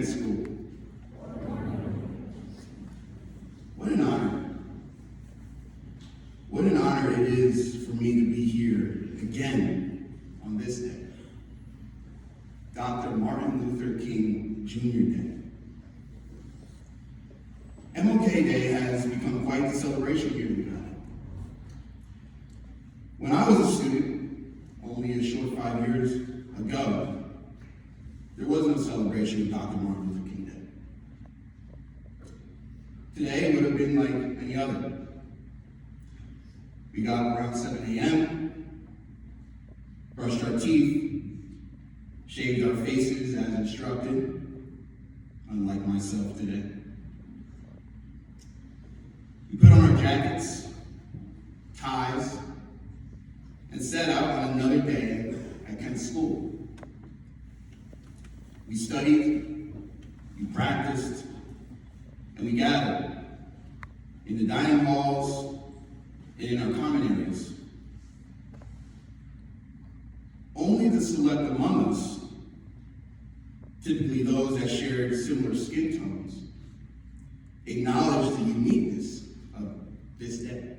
School. What an honor. What an honor it is for me to be here again on this day, Dr. Martin Luther King Jr. Day. MLK Day has become quite the celebration here in the Valley. When I was a student, only a short 5 years ago, there was no celebration of Dr. Martin Luther King Day. Today would have been like any other. We got up around 7 a.m., brushed our teeth, shaved our faces as instructed, unlike myself today. We put on our jackets, ties, and set out on another day at Kent School. We studied, we practiced, and we gathered in the dining halls and in our common areas. Only the select among us, typically those that shared similar skin tones, acknowledged the uniqueness of this day.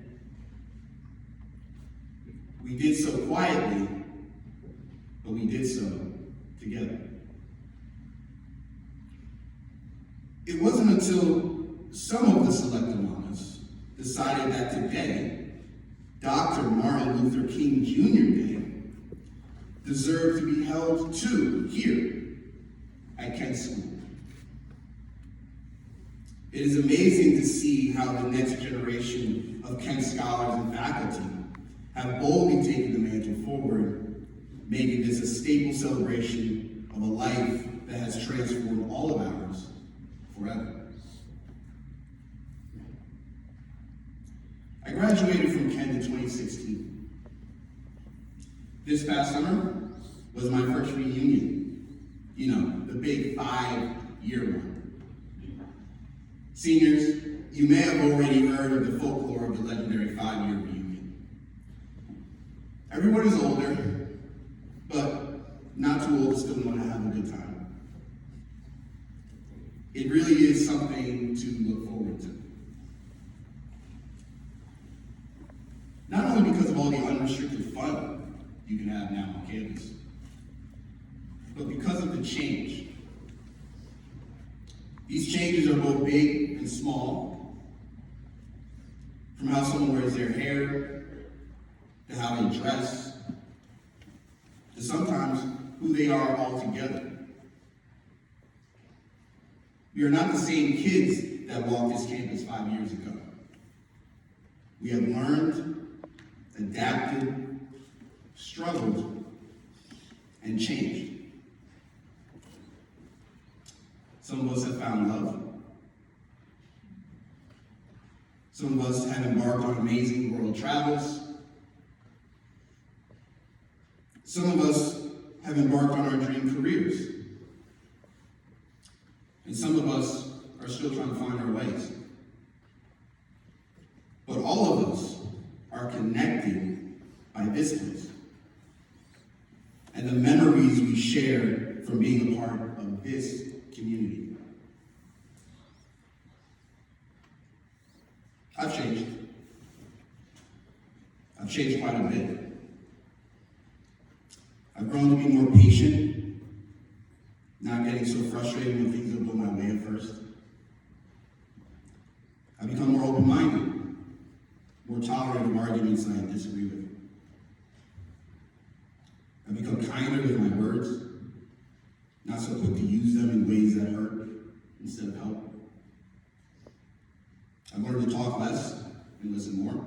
We did so quietly, but we did so together. It wasn't until some of the select among us decided that today, Dr. Martin Luther King Jr. Day deserved to be held too here at Kent School. It is amazing to see how the next generation of Kent scholars and faculty have boldly taken the mantle forward, making this a staple celebration of a life that has transformed all of ours forever. I graduated from Kent in 2016. This past summer was my first reunion. You know, the big 5-year one. Seniors, you may have already heard of the folklore of the legendary 5-year reunion. Everyone is older, but not too old to still want to have a good time. It really is something to look forward to. Not only because of all the unrestricted fun you can have now on campus, but because of the change. These changes are both big and small, from how someone wears their hair, to how they dress, to sometimes who they are altogether. We are not the same kids that walked this campus 5 years ago. We have learned, adapted, struggled, and changed. Some of us have found love. Some of us have embarked on amazing world travels. Some of us have embarked on our dream careers. And some of us are still trying to find our ways. But all of us are connected by this place and the memories we share from being a part of this community. I've changed. I've changed quite a bit. I've grown to be more patient, not getting so frustrated when things don't go my way at first. I've become more open-minded, more tolerant of arguments I disagree with. I've become kinder with my words, not so quick to use them in ways that hurt instead of help. I've learned to talk less and listen more.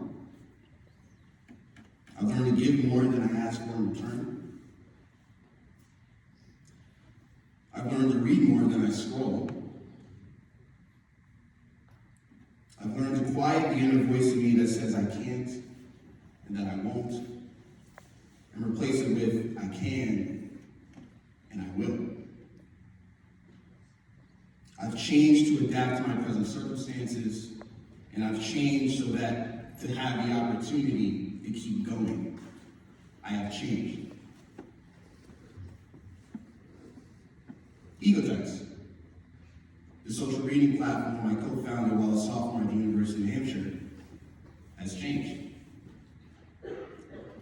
I've learned to give more than I ask for in return. I've learned to read more than I scroll. I've learned to quiet the inner voice in me that says I can't and that I won't, and replace it with I can and I will. I've changed to adapt to my present circumstances, and I've changed so that to have the opportunity to keep going, I have changed. ecoText. social reading platform I co-founded while a sophomore at the University of New Hampshire has changed.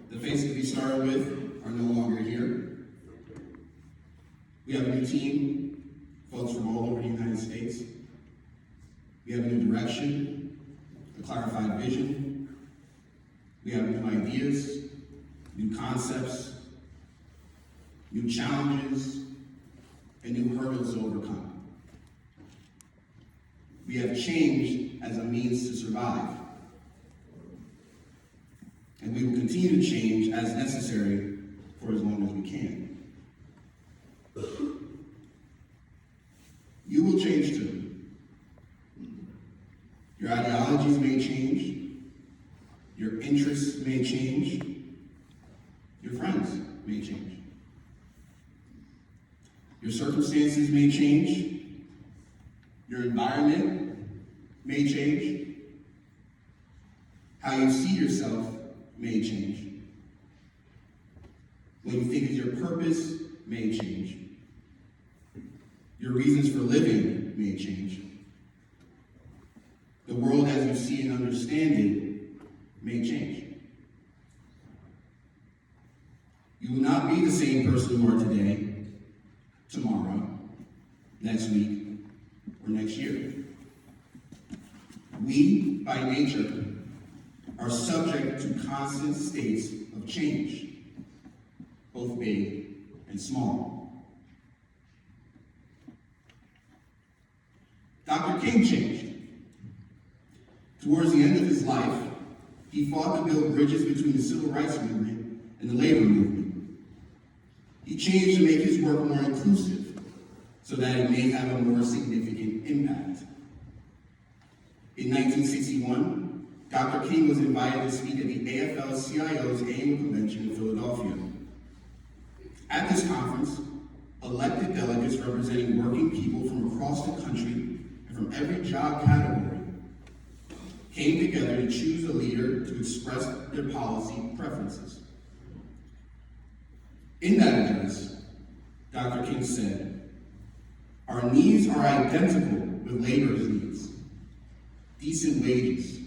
The faces we started with are no longer here. We have a new team, folks from all over the United States. We have a new direction, a clarified vision. We have new ideas, new concepts, new challenges, and new hurdles to overcome. We have changed as a means to survive. And we will continue to change as necessary for as long as we can. You will change too. Your ideologies may change. Your interests may change. Your friends may change. Your circumstances may change. Your environment may change. How you see yourself may change. What you think is your purpose may change. Your reasons for living may change. The world as you see and understand it may change. You will not be the same person you are today, tomorrow, next week, or next year. We, by nature, are subject to constant states of change, both big and small. Dr. King changed. Towards the end of his life, he fought to build bridges between the civil rights movement and the labor movement. He changed to make his work more inclusive so that it may have a more significant impact. In 1961, Dr. King was invited to speak at the AFL-CIO's annual convention in Philadelphia. At this conference, elected delegates representing working people from across the country and from every job category came together to choose a leader to express their policy preferences. In that address, Dr. King said, "Our needs are identical with labor's needs: decent wages,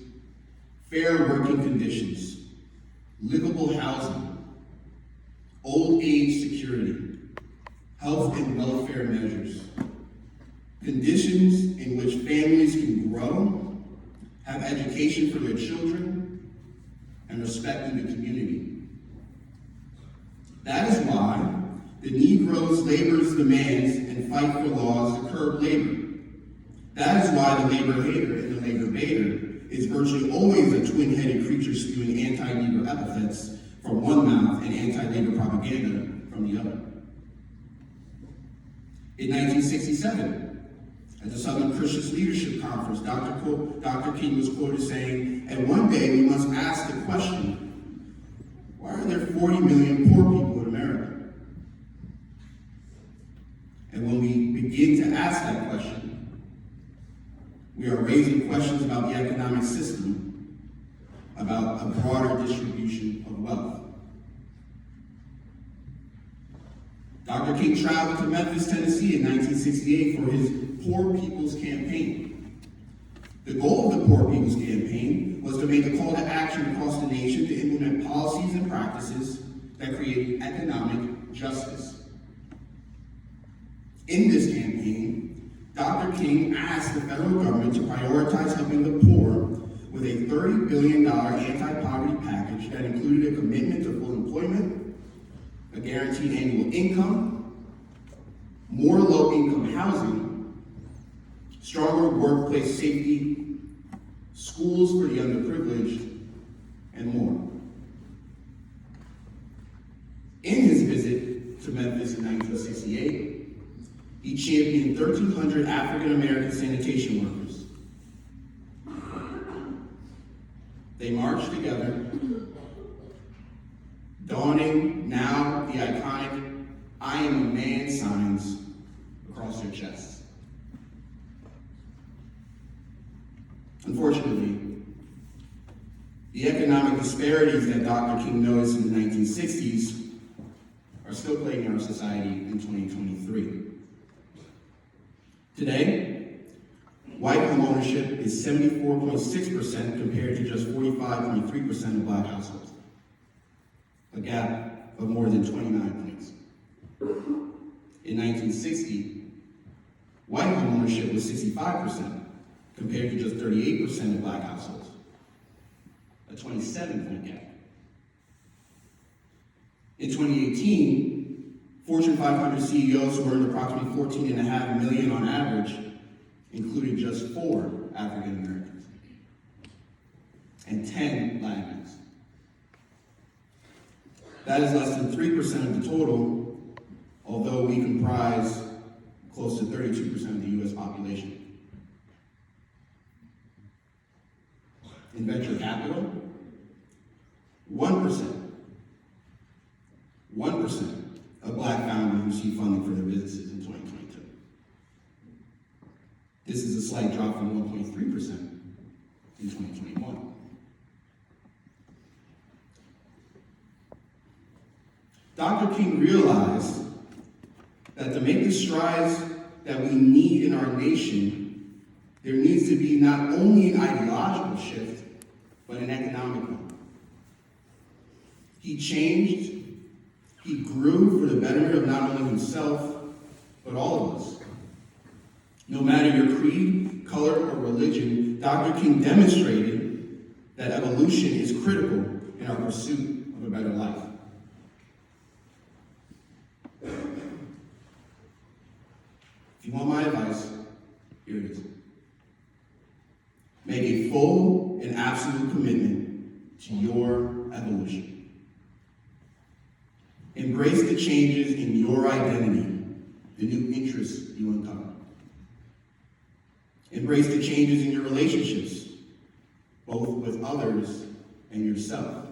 fair working conditions, livable housing, old age security, health and welfare measures, conditions in which families can grow, have education for their children, and respect in the community. That is why the Negroes' labor's demands and fight for laws to curb labor. That is why the labor hater and the labor baiter is virtually always a twin-headed creature spewing anti-Negro epithets from one mouth and anti-labor propaganda from the other." In 1967, at the Southern Christian Leadership Conference, Dr. King was quoted saying, "And one day we must ask the question, why are there 40 million poor people in America? And when we begin to ask that question, we are raising questions about the economic system, about a broader distribution of wealth." Dr. King traveled to Memphis, Tennessee in 1968 for his Poor People's Campaign. The goal of the Poor People's Campaign was to make a call to action across the nation to implement policies and practices that create economic justice. In this campaign, Dr. King asked the federal government to prioritize helping the poor with a $30 billion anti-poverty package that included a commitment to full employment, a guaranteed annual income, more low-income housing, stronger workplace safety, schools for the underprivileged, and more. In his visit to Memphis in 1968, he championed 1,300 African-American sanitation workers. They marched together, donning now the iconic "I am a man" signs across their chests. Unfortunately, the economic disparities that Dr. King noticed in the 1960s are still plaguing our society in 2023. Today, White home ownership is 74.6% compared to just 45.3% of Black households, a gap of more than 29 points. In 1960, white home ownership was 65% compared to just 38% of Black households, a 27-point gap. In 2018, Fortune 500 CEOs who earned approximately $14.5 million on average included just 4 African Americans and 10 Latinx. That is less than 3% of the total, although we comprise close to 32% of the US population. In venture capital, 1% of Black founders received funding for their businesses in 2022. This is a slight drop from 1.3% in 2021. Dr. King realized that to make the strides that we need in our nation, there needs to be not only an ideological shift, but an economic one. He changed, he grew for the betterment of not only himself, but all of us. No matter your creed, color, or religion, Dr. King demonstrated that evolution is critical in our pursuit of a better life. If you want my advice, here it is. Make a full and absolute commitment to your evolution. Embrace the changes in your identity, the new interests you uncover. Embrace the changes in your relationships, both with others and yourself.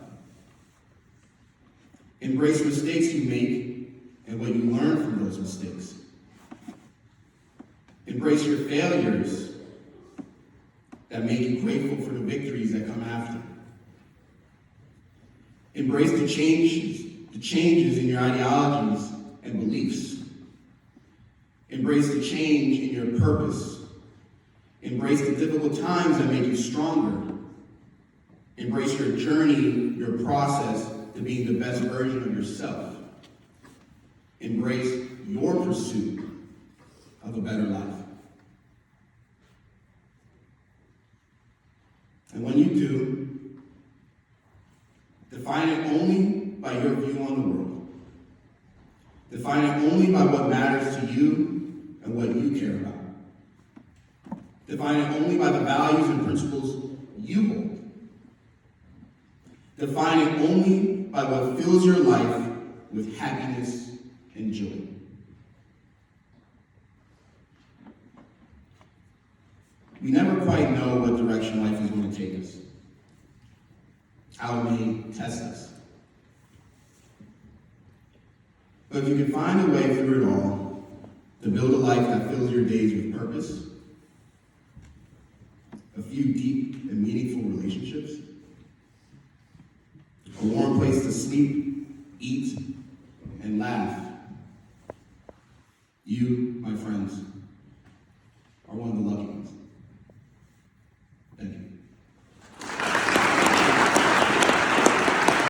Embrace mistakes you make and what you learn from those mistakes. Embrace your failures that make you grateful for the victories that come after. Embrace the changes in your ideologies and beliefs. Embrace the change in your purpose. Embrace the difficult times that make you stronger. Embrace your journey, your process to being the best version of yourself. Embrace your pursuit of a better life. And when you do, define it only by your view on the world. Define it only by what matters to you and what you care about. Define it only by the values and principles you hold. Define it only by what fills your life with happiness and joy. We never quite know what direction life is going to take us, how it may test us. But if you can find a way through it all to build a life that fills your days with purpose, a few deep and meaningful relationships, a warm place to sleep, eat, and laugh, you, my friends,